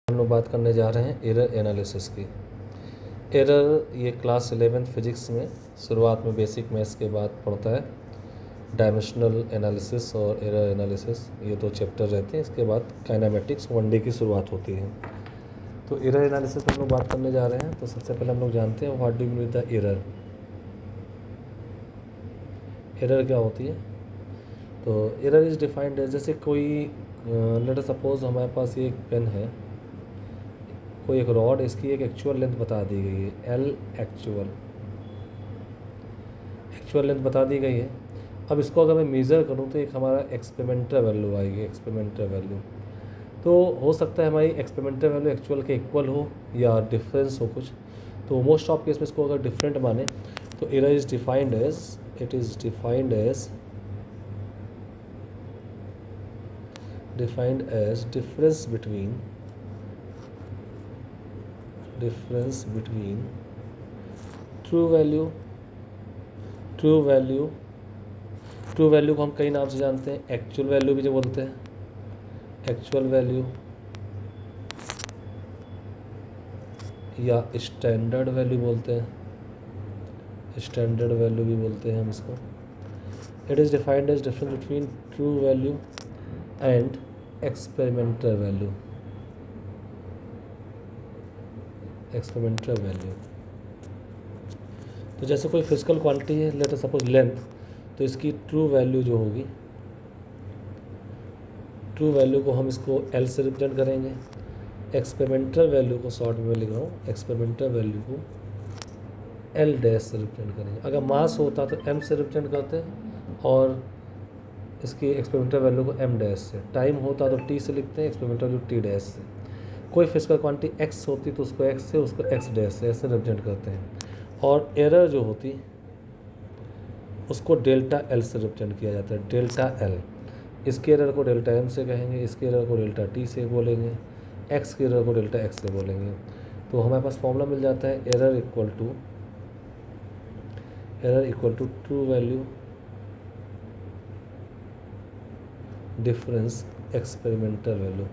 हम लोग बात करने जा रहे हैं एरर एनालिसिस की। एरर ये क्लास 11th फिजिक्स में शुरुआत में बेसिक मैथ्स के बाद पढ़ता है। डायमेंशनल एनालिसिस और एरर एनालिसिस ये दो चैप्टर रहते हैं। इसके बाद काइनेमेटिक्स 1 डे की शुरुआत होती है। तो एरर एनालिसिस में हम लोग बात करने जा रहे हैं। तो सबसे पहले हम लोग जानते हैं what do you mean the error. Error क्या होती है? तो एरर इज़ डिफाइंड एज, जैसे कोई लेट अस सपोज हमारे पास ये एक पेन है, कोई एक रॉड, इसकी एक एक्चुअल लेंथ बता दी गई है, एल एक्चुअल लेंथ बता दी गई है। अब इसको अगर मैं मेज़र करूँ तो एक हमारा एक्सपेरिमेंटल वैल्यू आएगी, एक्सपेरिमेंटल वैल्यू। तो हो सकता है हमारी एक्सपेरिमेंटल वैल्यू एक्चुअल के इक्वल हो या डिफरेंस हो कुछ। तो मोस्ट ऑफ केस में इसको अगर डिफरेंट माने तो error is defined as, it is defined as difference between true value को हम कई नाम से जानते हैं। एक्चुअल वैल्यू भी जो बोलते हैं, एक्चुअल वैल्यू या स्टैंडर्ड वैल्यू बोलते हैं, स्टैंडर्ड वैल्यू भी बोलते हैं हम इसको। It is defined as difference between true value and experimental value, experimental value. तो जैसे कोई फिजिकल क्वांटिटी है, लेट अस सपोज लेंथ, तो इसकी ट्रू वैल्यू जो होगी, ट्रू वैल्यू को हम इसको एल से रिप्रेजेंट करेंगे। एक्सपेरिमेंटल वैल्यू को शॉर्ट में लिख रहा हूँ, एक्सपेरिमेंटल वैल्यू को एल डैश से रिप्रेजेंट करेंगे। अगर मास होता तो एम से रिप्रेजेंट करते हैं और इसकी एक्सपेरिमेंटल वैल्यू को एम डैश से। टाइम होता तो टी से लिखते हैं, एक्सपेरिमेंटल वैल्यू टी डैश से। कोई फिजिकल क्वांटिटी एक्स होती तो उसको एक्स से, उसको एक्स डैश से ऐसे रिप्रेजेंट करते हैं। और एरर जो होती उसको डेल्टा एल से रिप्रेजेंट किया जाता है, डेल्टा एल। इसके एरर को डेल्टा एम से कहेंगे, इसके एरर को डेल्टा टी से बोलेंगे, एक्स के एरर को डेल्टा एक्स से बोलेंगे। तो हमारे पास फॉर्मूला मिल जाता है error equal to true value difference experimental value.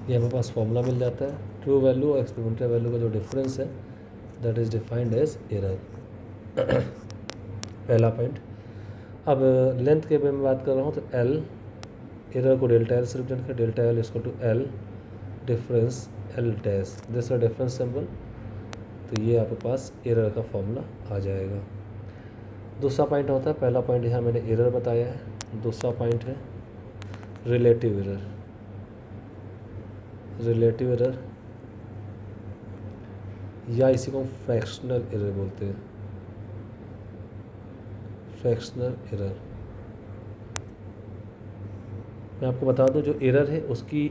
ये हमारे पास फॉर्मूला मिल जाता है। ट्रू वैल्यू और एक्सपेरिमेंटल वैल्यू का जो डिफरेंस है that is defined as error. पहला पॉइंट। अब लेंथ के बारे में बात कर रहा हूँ तो एल, एरर को डेल्टा एल से रिप्रेजेंट कर, delta L equal to L difference L dash, this है डिफरेंस सिंबल। तो ये आपके पास एरर का फॉर्मूला आ जाएगा। दूसरा पॉइंट होता है, पहला पॉइंट यहाँ मैंने एरर बताया है, दूसरा पॉइंट है रिलेटिव एरर। रिलेटिव एरर या इसी को फ्रैक्शनल एरर बोलते हैं, फ्रैक्शनल एरर। मैं आपको बता दूं जो एरर है उसकी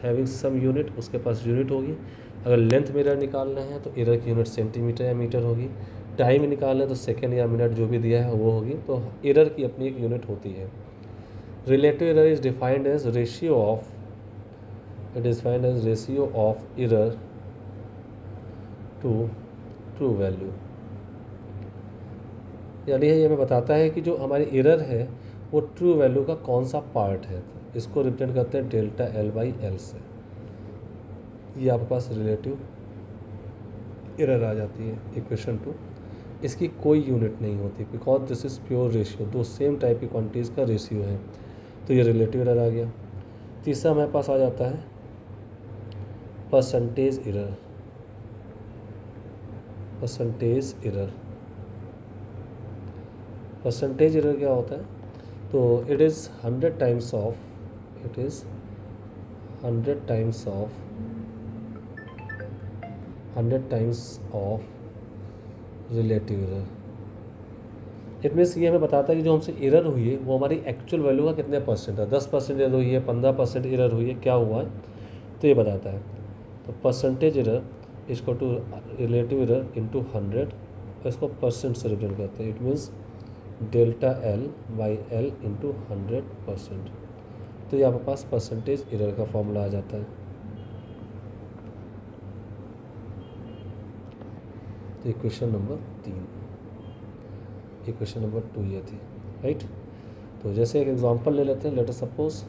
हैविंग सम यूनिट, उसके पास यूनिट होगी। अगर लेंथ में एरर निकालना है तो एरर की यूनिट सेंटीमीटर या मीटर होगी। टाइम निकालना है तो सेकेंड या मिनट जो भी दिया है वो होगी। तो एरर की अपनी एक यूनिट होती है। Relative error is defined as ratio of, it is defined as ratio of error to true value. यानी ये हमें बताता है कि जो हमारी एरर है वो ट्रू वैल्यू का कौन सा पार्ट है। इसको रिप्रेजेंट करते हैं डेल्टा एल बाई एल से। ये आपके पास रिलेटिव एरर आ जाती है। इक्वेशन 2, इसकी कोई यूनिट नहीं होती because this is pure ratio, दो सेम टाइप की क्वांटिटीज़ का रेशियो है। तो ये रिलेटिव एरर आ गया। तीसरा हमारे पास आ जाता है परसेंटेज एरर। परसेंटेज एरर क्या होता है? तो it is 100 times of, it is 100 times of relative error. It means ये हमें बताता है कि जो हमसे एरर हुई है वो हमारी एक्चुअल वैल्यू का कितने परसेंट है। 10% एरर हुई है, 15% एरर हुई है, क्या हुआ है तो ये बताता है। तो परसेंटेज एरर इसको टू रिलेटिव एरर इंटू 100, और इसको परसेंट से रिप्रेजेंट करते हैं। It means delta L by L into 100%। तो ये आपके पास परसेंटेज एरर का फॉर्मूला आ जाता है। तो इक्वेशन नंबर 3, इक्वेशन नंबर 2 ये थी, राइट। तो जैसे एक एग्जांपल ले लेते हैं, लेट अस सपोज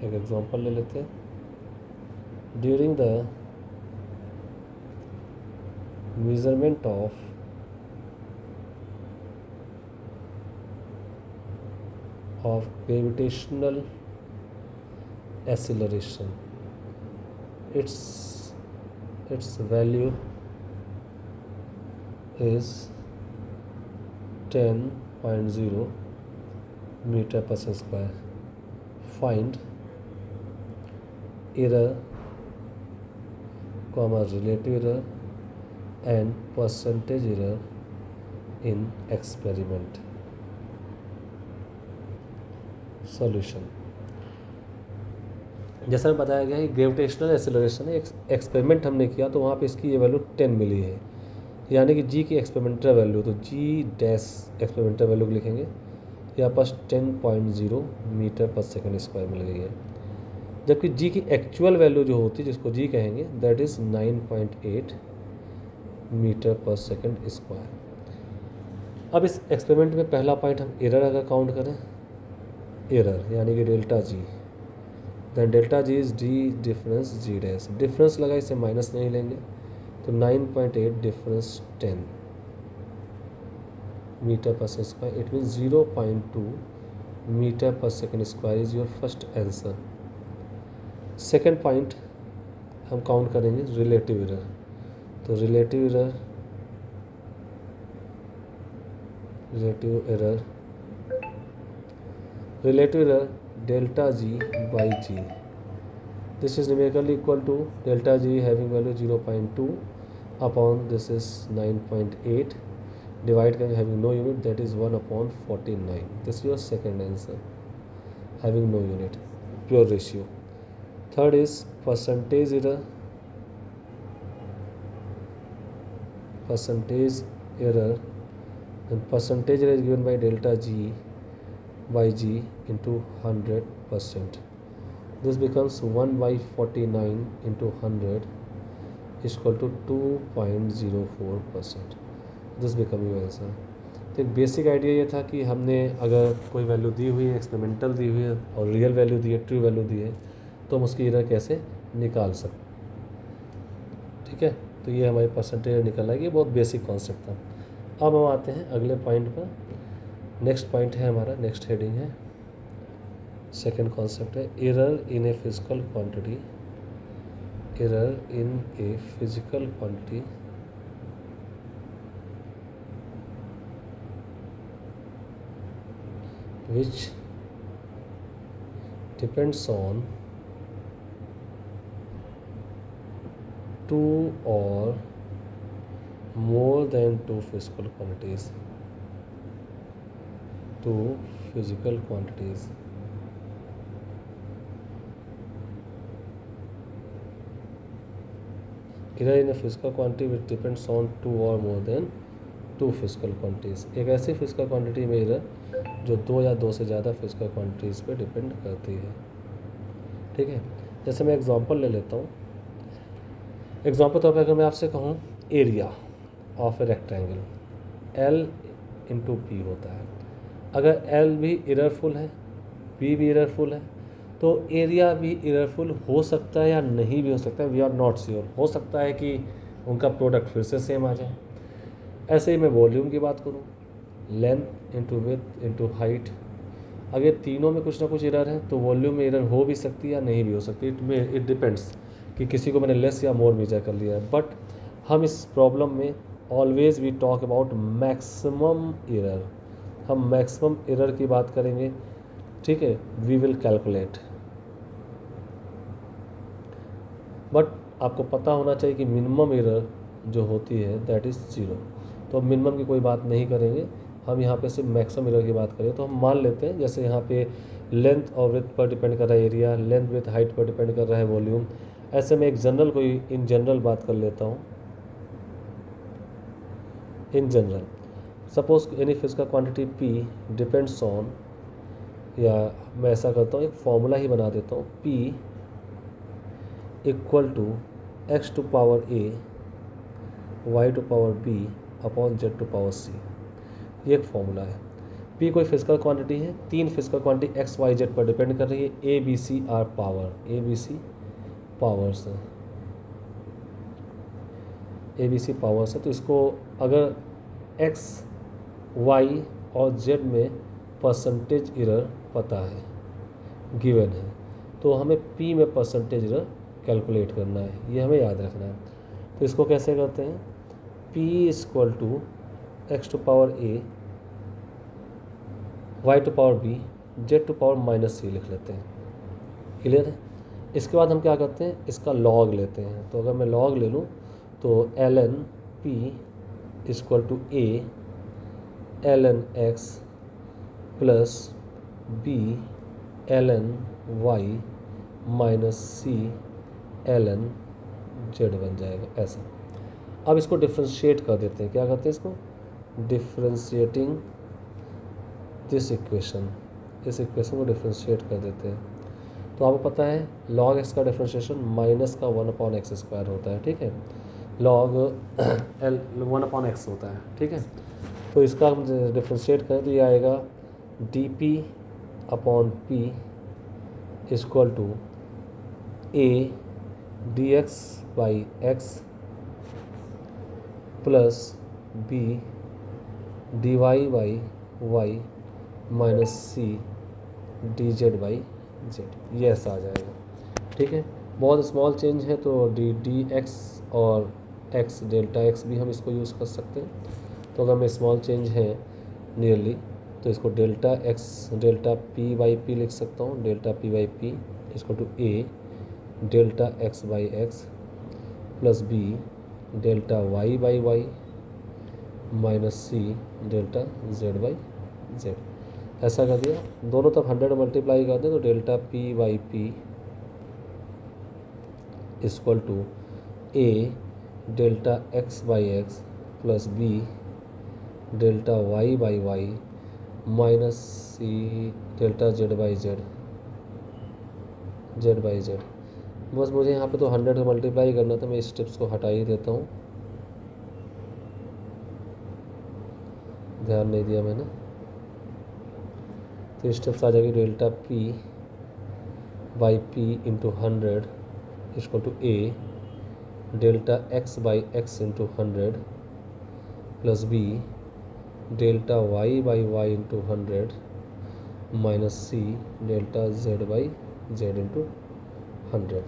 एक एग्जांपल ले लेते हैं, during the measurement of gravitational acceleration, its value is 10.0 meter per second square. Find error, relative error and percentage error in experiment. Solution. जैसा बताया गया है ग्रेविटेशनल एक्सेलरेशन है, एक्सपेरिमेंट हमने किया तो वहाँ पे इसकी ये वैल्यू 10 मिली है, यानी कि जी की एक्सपेरिमेंटल वैल्यू, तो जी डैश एक्सपेरिमेंटल वैल्यू लिखेंगे, यहाँ पास 10.0 मीटर पर सेकंड स्क्वायर मिल गई है, जबकि जी की एक्चुअल वैल्यू जो होती है जिसको जी कहेंगे that is 9.8 metre per second square. अब इस एक्सपेरिमेंट में पहला पॉइंट हम एरर अगर काउंट करें, एरर यानी कि delta g, then delta g is the difference g dash, difference लगा इसे माइनस नहीं लेंगे तो 9.8 difference 10 meter per second square, it means 0.2 meter per second square is your first answer. Second point हम count करेंगे relative error, तो relative error delta g by g, this is numerically equal to delta g having value 0.2 upon this is 9.8 divide करेंगे having no unit that is 1/49, this is your second answer having no unit, pure ratio. Third is percentage error, and percentage error is given by delta g by g into 100%. This becomes 1/49 into 100 is equal to 2.04%. This become your answer. तो एक basic idea ये था कि हमने अगर कोई value दी हुई है, एक्सपेरिमेंटल दी हुई है और रियल वैल्यू दी है, ट्रू वैल्यू दी है, तो हम उसकी एरर कैसे निकाल सकते, ठीक है। तो ये हमारी परसेंटेज निकल आएगी, बहुत बेसिक कॉन्सेप्ट था। अब हम आते हैं अगले पॉइंट पर, नेक्स्ट पॉइंट है हमारा, नेक्स्ट हेडिंग है, सेकंड कॉन्सेप्ट है error in a physical quantity, error in a physical quantity which depends on two or more than two physical quantities, two physical quantities. Error in a physical quantity which depends on two or more than two physical quantities, एक ऐसी physical quantity में error जो दो या दो से ज़्यादा physical quantities पे डिपेंड करती है, ठीक है। जैसे मैं एग्जांपल ले लेता हूँ, एग्जांपल तौर पर अगर मैं आपसे कहूँ area of a rectangle L into P होता है, अगर L भी एररफुल है, P भी एररफुल है, तो एरिया भी एररफुल हो सकता है या नहीं भी हो सकता है, वी आर नॉट श्योर। हो सकता है कि उनका प्रोडक्ट फिर से सेम आ जाए। ऐसे ही मैं वॉल्यूम की बात करूँ, length into width into height, अगर तीनों में कुछ ना कुछ एरर है तो वॉल्यूम में एरर हो भी सकती है या नहीं भी हो सकती, इट डिपेंड्स कि किसी को मैंने लेस या मोर मेजर कर लिया है। बट हम इस प्रॉब्लम में always we talk about maximum error, हम मैक्सिमम एरर की बात करेंगे, ठीक है। वी विल कैलकुलेट, बट आपको पता होना चाहिए कि मिनिमम एरर जो होती है दैट इज़ 0, तो मिनिमम की कोई बात नहीं करेंगे, हम यहाँ पे सिर्फ मैक्सिमम एरर की बात करें। तो हम मान लेते हैं जैसे यहाँ पे लेंथ और विड्थ पर डिपेंड कर रहा है एरिया, लेंथ विड्थ हाइट पर डिपेंड कर रहा है वॉल्यूम। ऐसे में एक जनरल कोई इन जनरल बात कर लेता हूँ, in general suppose any physical quantity P depends on, या मैं ऐसा करता हूँ एक फॉर्मूला ही बना देता हूँ, P equal to x to power a y to power b upon z to power c, ये एक फॉर्मूला है। पी कोई फिजिकल क्वांटिटी है, 3 physical quantity x y z पर डिपेंड कर रही है, A B C are power, A B C powers है, ए बी सी पावर्स है। तो इसको अगर एक्स वाई और जेड में परसेंटेज एरर पता है, गिवन है, तो हमें पी में परसेंटेज एरर कैलकुलेट करना है, ये हमें याद रखना है। तो इसको कैसे करते हैं, P equal to X to power A Y to power B Z to power minus C लिख लेते हैं। क्लियर है। इसके बाद हम क्या करते हैं, इसका लॉग लेते हैं। तो अगर मैं लॉग ले लूँ तो l n p equal to a l n x plus b l n y minus c l n z बन जाएगा ऐसा। अब इसको डिफ्रेंशिएट कर देते हैं, क्या करते हैं इसको, डिफ्रेंशिएटिंग दिस इक्वेशन, इस इक्वेशन को डिफ्रेंशिएट कर देते हैं। तो आपको पता है log x का डिफ्रेंशिएशन माइनस का 1/x² होता है, ठीक है, log l 1/x होता है, ठीक है। तो इसका हम डिफ्रेंशिएट करें तो ये आएगा dp/p equal to a dx/x plus b dy/y minus c dz/z, ये ऐसा आ जाएगा, ठीक है। बहुत स्मॉल चेंज है तो डी एक्स और एक्स डेल्टा एक्स भी हम इसको यूज़ कर सकते हैं। तो अगर मैं स्मॉल चेंज है नियरली तो इसको delta x delta p by p लिख सकता हूँ, डेल्टा पी बाई पी इसको to a delta x by x plus b delta y by y minus c delta z by z, ऐसा कर दिया। दोनों तरफ 100 मल्टीप्लाई कर दें तो delta p by p equal to a delta x by x plus b delta y by y minus c delta z by z, z by z. बस मुझे यहाँ पे तो 100 मल्टीप्लाई करना था, मैं इस स्टेप्स को हटा ही देता हूँ, ध्यान नहीं दिया मैंने। तो स्टेप्स आ जाएगी delta p by p into 100 इसको to a delta x by x into 100 plus b delta y by y into 100 minus c delta z by z into 100,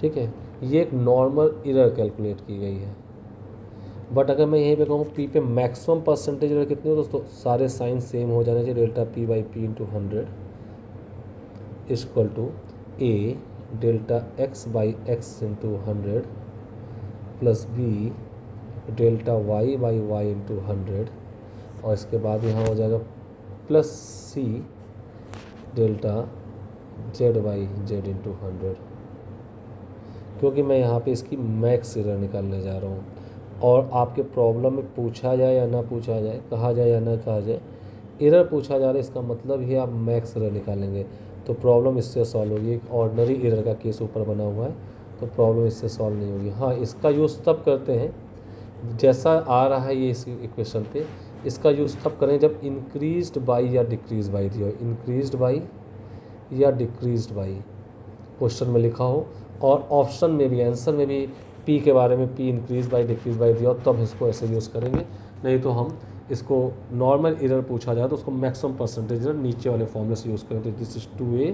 ठीक है। ये एक नॉर्मल एरर कैलकुलेट की गई है। बट अगर मैं यहीं पे कहूँ पी पे मैक्सिमम परसेंटेज एरर कितनी हो, दोस्तों सारे साइन सेम हो जाने चाहिए, delta p by p into 100 equal to a delta x by x into 100 plus b delta y by y into 100 और इसके बाद यहाँ हो जाएगा plus c delta z by z into 100, क्योंकि मैं यहाँ पे इसकी मैक्स एरर निकालने जा रहा हूँ। और आपके प्रॉब्लम में पूछा जाए या ना पूछा जाए, कहा जाए या ना कहा जाए, एरर पूछा जा रहा है इसका मतलब ही आप मैक्स एरर निकालेंगे तो प्रॉब्लम इससे सॉल्व होगी। एक ऑर्डिनरी एरर का केस ऊपर बना हुआ है तो प्रॉब्लम इससे सॉल्व नहीं होगी। हाँ, इसका यूज़ तब करते हैं जैसा आ रहा है ये इस इक्वेशन पे, इसका यूज़ तब करें जब इंक्रीज्ड बाई या डिक्रीज बाई दिया हो, इंक्रीज्ड बाई या डिक्रीज्ड बाई क्वेश्चन में लिखा हो और ऑप्शन में भी आंसर में भी पी के बारे में P increase by decrease by दिया हो, तब इसको ऐसे यूज़ करेंगे। नहीं तो हम इसको नॉर्मल एरर पूछा जाए तो उसको मैक्सिमम परसेंटेज एरर नीचे वाले फॉर्मूले से यूज़ करें। तो दिस इज़ 2a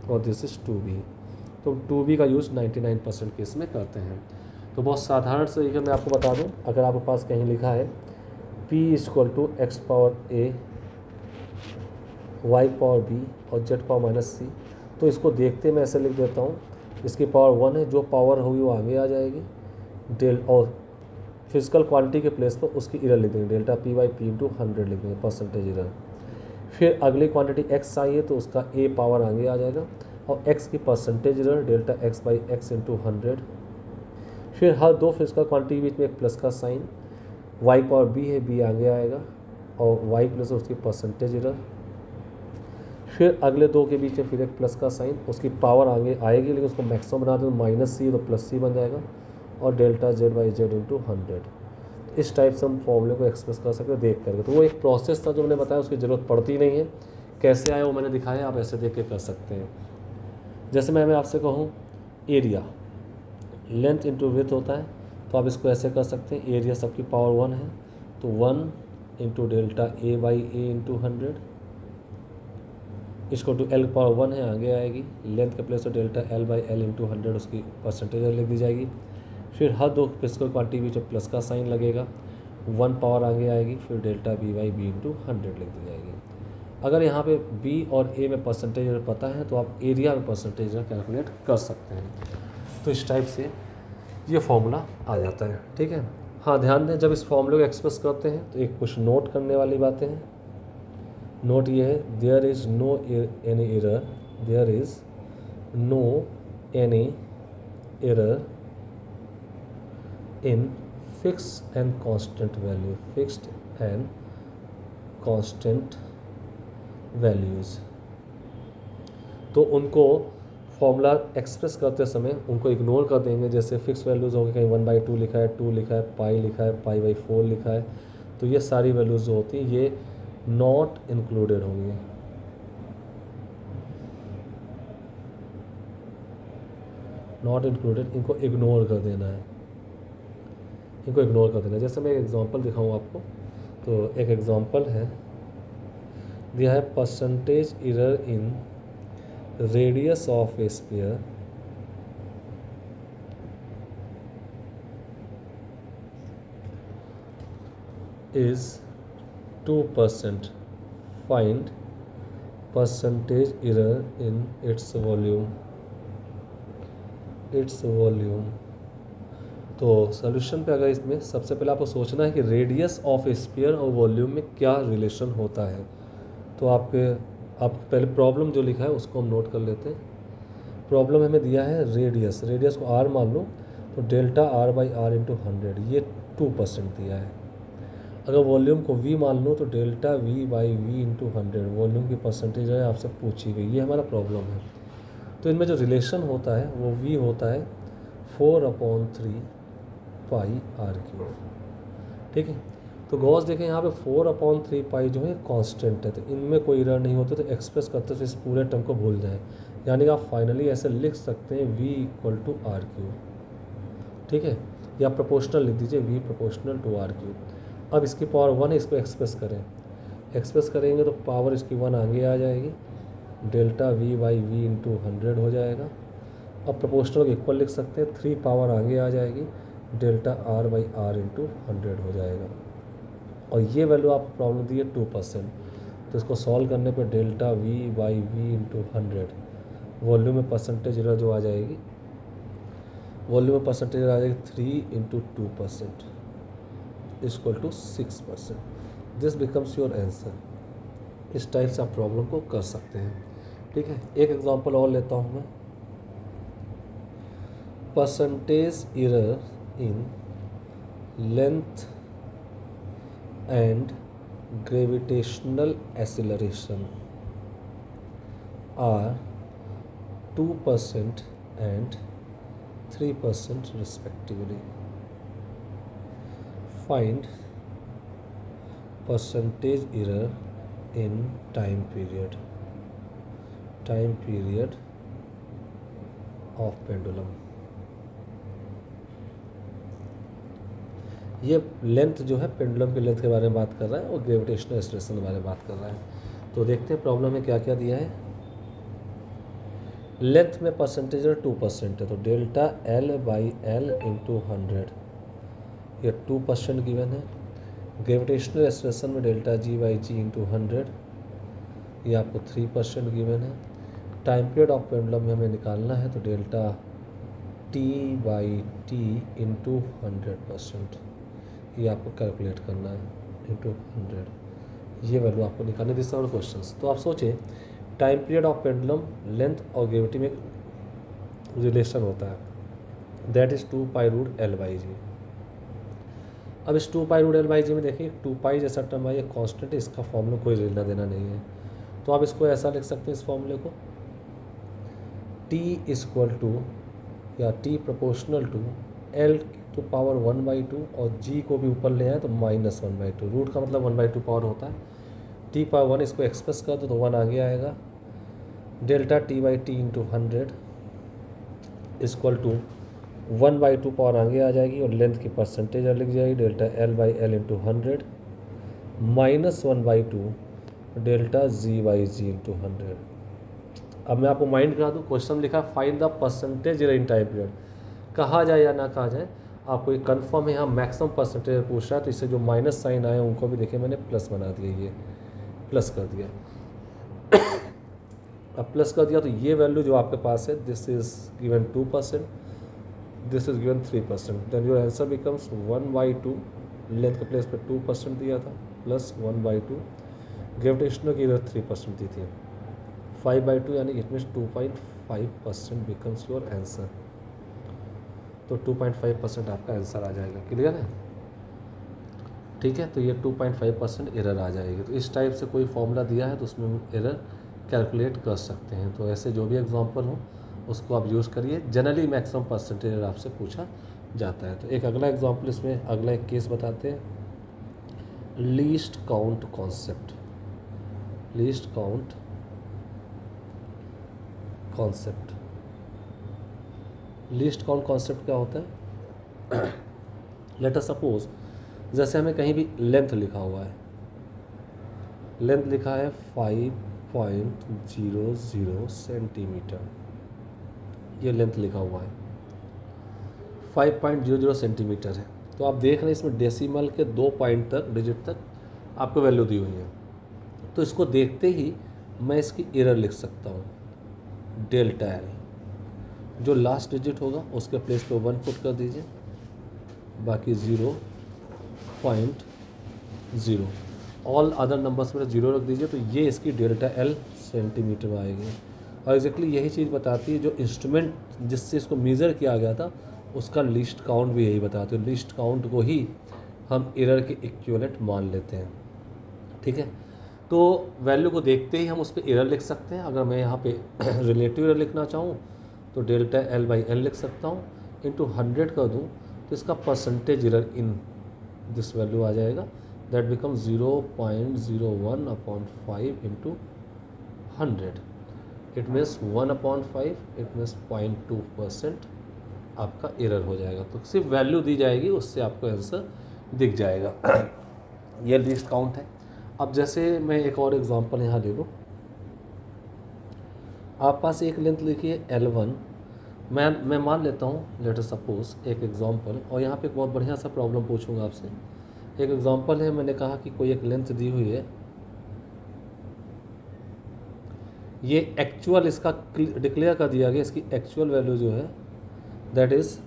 और दिस इज़ 2b, तो 2b का यूज़ 99% केस में करते हैं। तो बहुत साधारण से तरीके मैं आपको बता दूं, अगर आपके पास कहीं लिखा है p equal to x power a y power b और जेड पावर माइनस सी, तो इसको देखते मैं ऐसे लिख देता हूँ, इसकी पावर 1 है, जो पावर होगी वो आगे आ जाएगी, डेल और फिजिकल क्वांटिटी के प्लेस पर उसकी एरर लिख देंगे, delta p by p into 100 लिख देंगे परसेंटेज एरर। फिर अगली क्वांटिटी x आई है तो उसका a पावर आगे आ जाएगा और x की percentage error delta x by x into 100। फिर हर दो फिजिकल क्वांटिटी के बीच में एक प्लस का साइन, y पावर b है, b आगे आएगा और y प्लस उसकी परसेंटेज एरर। फिर अगले दो के बीच में फिर एक प्लस का साइन, उसकी पावर आगे आएगी लेकिन उसको मैक्सिमम बना दें तो माइनस सी तो प्लस सी बन जाएगा और delta z by z into 100। इस टाइप से हम फॉर्मूले को एक्सप्रेस कर सकते हैं देख करके। तो वो एक प्रोसेस था जो मैंने बताया, उसकी ज़रूरत पड़ती नहीं है। कैसे आया वो मैंने दिखाया, आप ऐसे देख के कर सकते हैं। जैसे मैं आपसे कहूँ एरिया लेंथ इंटू विड्थ होता है, तो आप इसको ऐसे कर सकते हैं, एरिया सबकी पावर 1 है तो 1 into delta A by A into 100, इसको टू एल पावर 1 है आगे आएगी, लेंथ के प्लेस पर delta L by L into 100 उसकी परसेंटेज लिख दी जाएगी। फिर हर दो फिजिकल क्वांटिटी बीच में प्लस का साइन लगेगा, 1 पावर आगे आएगी, फिर delta b by b into 100 लिख दी जाएगी। अगर यहाँ पे बी और ए में परसेंटेज पता है तो आप एरिया में परसेंटेज कैलकुलेट कर सकते हैं। तो इस टाइप से ये फॉर्मूला आ जाता है, ठीक है। हाँ ध्यान दें, जब इस फॉर्मूले को एक्सप्रेस करते हैं तो एक कुछ नोट करने वाली बातें हैं। नोट ये है, there is no any error, there is no any error in fix and constant value, fixed and constant values. तो उनको फॉर्मूला एक्सप्रेस करते समय उनको इग्नोर कर देंगे। जैसे फिक्स वैल्यूज़ होंगे, कहीं 1/2 लिखा है, 2 लिखा है, पाई लिखा है, पाई बाई 4 लिखा है, तो ये सारी वैल्यूज़ जो होती हैं ये नॉट इंक्लूडेड होंगी। नॉट इंक्लूडेड, इनको इग्नोर कर देना है, इनको इग्नोर कर देना है। जैसे मैं एक एग्जांपल दिखाऊं आपको, तो एक एग्जांपल है, दिया है percentage error in radius of A sphere is 2%. Find percentage error in its volume. तो सोल्यूशन पे अगर इसमें सबसे पहले आपको सोचना है कि रेडियस ऑफ स्फीयर और वॉल्यूम में क्या रिलेशन होता है। तो आप पहले प्रॉब्लम जो लिखा है उसको हम नोट कर लेते हैं। प्रॉब्लम हमें दिया है रेडियस को आर मान लो, तो delta r by r into 100, ये 2% दिया है। अगर वॉल्यूम को v मान लो तो delta v by v into 100, volume की परसेंटेज है आपसे पूछी गई, ये हमारा प्रॉब्लम है। तो इनमें जो रिलेशन होता है वो v होता है 4/3 पाई आर क्यूब, ठीक है। तो गौस देखें यहाँ पे 4/3 पाई जो है कांस्टेंट है, तो इनमें कोई एरर नहीं होती, तो एक्सप्रेस करते तो इस पूरे टर्म को भूल जाएं। यानी कि आप फाइनली ऐसे लिख सकते हैं v equal to r cube, ठीक है, या प्रोपोर्शनल लिख दीजिए v proportional to r cube. अब इसकी पावर 1 है, इसको एक्सप्रेस करेंगे तो पावर इसकी 1 आगे आ जाएगी, delta v by v into 100 हो जाएगा। अब प्रोपोर्शनल को इक्वल लिख सकते हैं, 3 पावर आगे आ जाएगी, delta r by r into 100 हो जाएगा। और ये वैल्यू आप प्रॉब्लम दी है 2%, तो इसको सॉल्व करने पर delta v by v into 100, volume में परसेंटेज एरर जो आ जाएगी, वॉल्यूम में परसेंटेज आ जाएगी 3 into 2% equal to 6%। This becomes your answer. इस टाइप से आप प्रॉब्लम को कर सकते हैं, ठीक है। एक एग्जांपल और लेता हूँ मैं, percentage error in length and gravitational acceleration are 2% and 3% respectively. Find percentage error in time period of pendulum. ये लेंथ जो है पेंडुलम की लेंथ के बारे में बात कर रहा है और ग्रेविटेशनल एक्सेलरेशन के बारे में बात कर रहा है। तो देखते हैं प्रॉब्लम में क्या क्या दिया है। लेंथ में परसेंटेज 2% है, तो delta L by L into 100, ये 2% गिवन है। ग्रेविटेशनल एक्सेलरेशन में delta g by g into 100, ये आपको 3% गिवन है। टाइम पीरियड ऑफ पेंडुलम में हमें निकालना है, तो delta T by T into 100%, ये आपको कैलकुलेट करना है इंटू 100, ये वैल्यू आपको निकालनी दिस और क्वेश्चंस। तो आप सोचें time period of pendulum length और ग्रेविटी में रिलेशन होता है, that is 2 pi root L by g. अब इस 2 pi root L by g में देखिए 2 पाई जैसा टर्म है, ये कॉन्स्टेंट है, इसका फॉर्मूला कोई लेना देना नहीं है। तो आप इसको ऐसा लिख सकते हैं, इस फॉर्मूले को T इक्वल टू या T प्रोपोर्शनल टू L तो पावर 1/2 और जी को भी ऊपर ले आए तो -1/2। रूट का मतलब 1/2 पावर होता है। टी पावर 1 इसको एक्सप्रेस कर दो तो 1 आगे आएगा। Delta t/t into 100 equal to 1/2 power आगे आ जाएगी और लेंथ की परसेंटेज लिख जाएगी delta l/l into 100 -1/2 delta g/g into 100। अब मैं आपको माइंड करा दूँ, क्वेश्चन लिखा find the percentage error in time period. कहा जाए या ना कहा जाए, आपको ये कन्फर्म है यहाँ मैक्सिमम परसेंटेज पूछ रहा है, तो इससे जो माइनस साइन आए उनको भी देखिए मैंने प्लस बना दिया, ये प्लस कर दिया। अब प्लस कर दिया तो ये वैल्यू जो आपके पास है, this is given 2%, this is given 3%, then your answer becomes 1/2, length के प्लेस पे 2% दिया था, प्लस 1/2, ग्रेविटेशनल की 3% दी थी, 5/2 यानी it means 2.5% becomes your answer. तो 2.5% आपका आंसर आ जाएगा। क्लियर है? ठीक है, तो ये 2.5% एरर आ जाएगी। तो इस टाइप से कोई फॉर्मूला दिया है तो उसमें हम एरर कैलकुलेट कर सकते हैं। तो ऐसे जो भी एग्जांपल हो उसको आप यूज़ करिए। जनरली मैक्सिमम परसेंटेज एरर आपसे पूछा जाता है। तो एक अगला एग्जांपल, इसमें अगला एक केस बताते हैं, least count concept. Least count concept, least count concept क्या होता है? लेट अस सपोज, जैसे हमें कहीं भी लेंथ लिखा हुआ है, लेंथ लिखा है 5.00 सेंटीमीटर, ये लेंथ लिखा हुआ है 5.00 सेंटीमीटर है। तो आप देख रहे हैं इसमें डेसिमल के 2 पॉइंट तक, डिजिट तक आपको वैल्यू दी हुई है। तो इसको देखते ही मैं इसकी एरर लिख सकता हूँ, डेल्टा एल। जो लास्ट डिजिट होगा उसके प्लेस पे 1 पुट कर दीजिए, बाकी 0.0, ऑल अदर नंबर्स में 0 रख दीजिए। तो ये इसकी डेल्टा एल सेंटीमीटर में आएगी। और एग्जैक्टली यही चीज़ बताती है जो इंस्ट्रूमेंट जिससे इसको मेज़र किया गया था उसका लीस्ट काउंट भी यही बताते हैं। लीस्ट काउंट को ही हम एरर के इक्विवेलेंट मान लेते हैं। ठीक है, तो वैल्यू को देखते ही हम उस पर एरर लिख सकते हैं। अगर मैं यहाँ पे रिलेटिव एरर लिखना चाहूँ तो डेल्टा l/l लिख सकता हूँ, इंटू 100 कर दूँ तो इसका percentage error in this value आ जाएगा, that become 0.01/5 into 100। It means 1/5, it means 0.2% आपका एरर हो जाएगा। तो सिर्फ वैल्यू दी जाएगी, उससे आपको आंसर दिख जाएगा। ये लीस्ट काउंट है। अब जैसे मैं एक और एग्जांपल यहाँ ले लूँ, आप पास एक लेंथ लिखी है L1, मैं मान लेता हूँ, लेट अस सपोज एक एग्जांपल, और यहाँ पे एक बहुत बढ़िया सा प्रॉब्लम पूछूंगा आपसे। एक एग्जांपल है, मैंने कहा कि कोई एक लेंथ दी हुई है, ये एक्चुअल इसका डिक्लेयर कर दिया गया, इसकी एक्चुअल वैल्यू जो है दैट इज़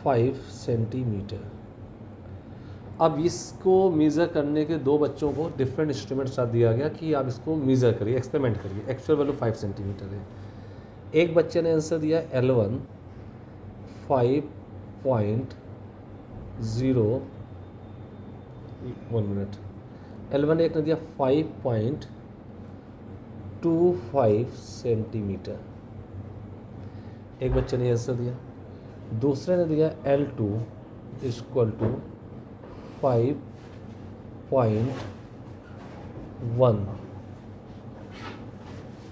5 सेंटीमीटर। अब इसको मेज़र करने के 2 बच्चों को डिफरेंट इंस्ट्रूमेंट साथ दिया गया कि आप इसको मेज़र करिए, एक्सपेरिमेंट करिए। एक्चुअल वैल्यू 5 सेंटीमीटर है। एक बच्चे ने आंसर दिया L1 5.0, 1 मिनट, L1 एक ने दिया 5.25 सेंटीमीटर, एक बच्चे ने आंसर दिया। दूसरे ने दिया L2 इक्वल टू 5.1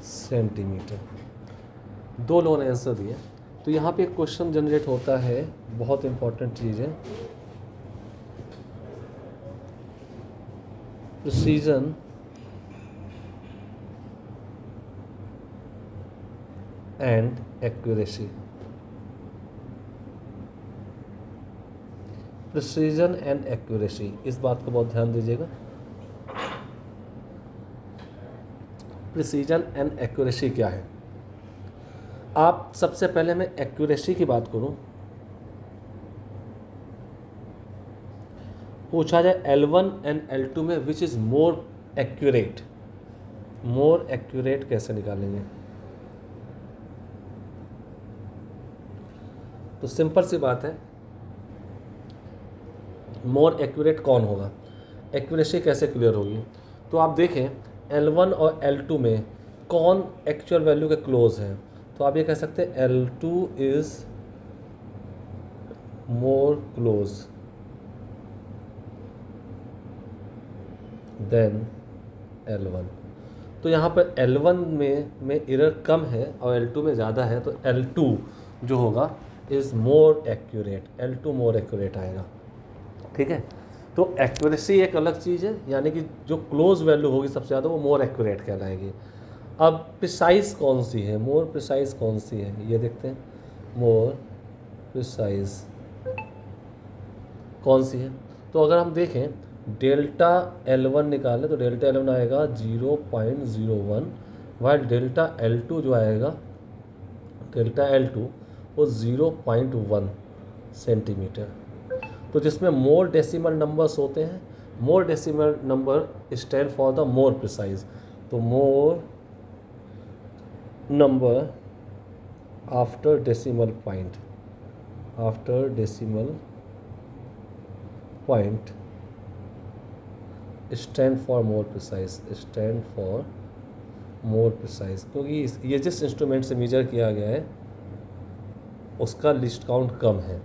सेंटीमीटर। 2 लोगों ने आंसर दिया। तो यहाँ पे एक क्वेश्चन जनरेट होता है, बहुत इंपॉर्टेंट चीज़ है, precision and accuracy. Precision and accuracy, इस बात को बहुत ध्यान दीजिएगा। प्रिसीजन एंड एक्यूरेसी क्या है? आप सबसे पहले मैं एक्यूरेसी की बात करूं, पूछा जाए L1 एंड L2 में which is more accurate, more accurate कैसे निकालेंगे? तो सिंपल सी बात है, मोर एक्यूरेट कौन होगा, एक्यूरेसी कैसे क्लियर होगी? तो आप देखें L1 और L2 में कौन एक्चुअल वैल्यू के क्लोज हैं। तो आप ये कह सकते हैं L2 is more close than L1। तो यहाँ पर L1 में एरर कम है और L2 में ज़्यादा है, तो L2 जो होगा is more accurate, L2 more accurate आएगा। ठीक है, तो एक्यूरेसी एक अलग चीज़ है, यानी कि जो क्लोज वैल्यू होगी सबसे ज़्यादा वो मोर एक्यूरेट कहलाएगी। अब प्रिसाइज कौन सी है, मोर प्रिसाइज कौन सी है, ये देखते हैं। मोर प्रिसाइज कौन सी है, तो अगर हम देखें डेल्टा L1 निकालें तो डेल्टा L1 आएगा 0.01, वाइल डेल्टा L2 जो आएगा, डेल्टा L2 वो 0.1 सेंटीमीटर। तो जिसमें मोर डेसिमल नंबर्स होते हैं, more decimal number stand for the more precise. तो more number after decimal point, after decimal point stand for more precise, stand for more precise, क्योंकि ये जिस इंस्ट्रूमेंट से मेजर किया गया है उसका लिस्ट काउंट कम है।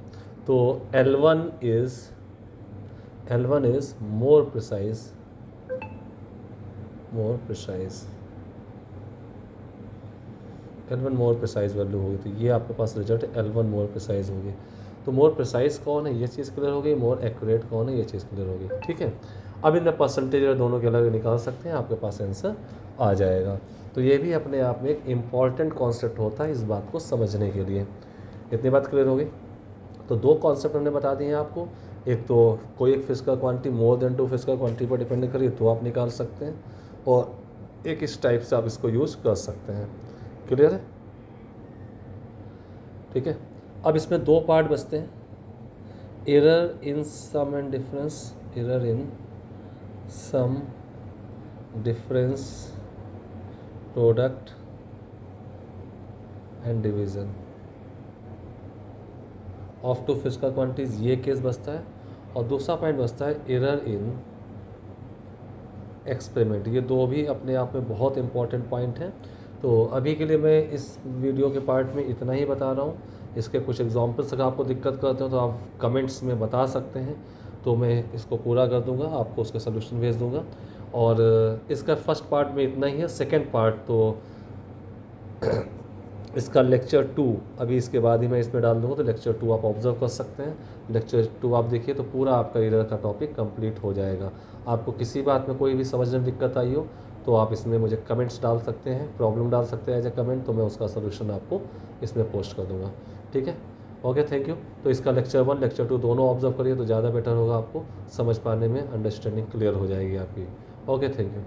तो L1 is more precise, L1 more precise value होगी। तो ये आपके पास रिजल्ट है, L1 मोर प्रिसाइज होगी। तो मोर प्रिसाइज कौन है, ये चीज़ क्लियर हो गई। मोर एक्यूरेट कौन है, ये चीज़ क्लियर हो गई। ठीक है, अब इनमें परसेंटेज और दोनों के अलग निकाल सकते हैं, आपके पास आंसर आ जाएगा। तो ये भी अपने आप में एक इम्पॉर्टेंट कॉन्सेप्ट होता है इस बात को समझने के लिए। इतनी बात क्लियर हो गई। तो दो कॉन्सेप्ट हमने बता दिए हैं आपको, एक तो कोई एक physical quantity more than 2 physical quantity पर डिपेंड करिए तो आप निकाल सकते हैं, और एक इस टाइप से आप इसको यूज़ कर सकते हैं। क्लियर है? ठीक है, अब इसमें दो पार्ट बचते हैं, error in sum and difference, error in sum difference product and division of 2 physical quantities, ये केस बचता है। और दूसरा पॉइंट बचता है एरर इन एक्सपेरिमेंट। ये दो भी अपने आप में बहुत इंपॉर्टेंट पॉइंट हैं। तो अभी के लिए मैं इस वीडियो के पार्ट में इतना ही बता रहा हूँ। इसके कुछ एग्जांपल्स अगर आपको दिक्कत करते हो तो आप कमेंट्स में बता सकते हैं, तो मैं इसको पूरा कर दूंगा, आपको उसका सलूशन भेज दूंगा। और इसका फर्स्ट पार्ट में इतना ही है। सेकेंड पार्ट तो इसका लेक्चर 2 अभी इसके बाद ही मैं इसमें डाल दूँगा, तो लेक्चर 2 आप ऑब्जर्व कर सकते हैं। लेक्चर 2 आप देखिए तो पूरा आपका एरर का टॉपिक कंप्लीट हो जाएगा। आपको किसी बात में कोई भी समझने में दिक्कत आई हो तो आप इसमें मुझे कमेंट्स डाल सकते हैं, प्रॉब्लम डाल सकते हैं एज ए कमेंट, तो मैं उसका सलूशन आपको इसमें पोस्ट कर दूँगा। ठीक है, ओके, थैंक यू। तो इसका लेक्चर 1 लेक्चर 2 दोनों ऑब्जर्व करिए तो ज़्यादा बेटर होगा, आपको समझ पाने में अंडरस्टैंडिंग क्लियर हो जाएगी आपकी। Okay, thank you.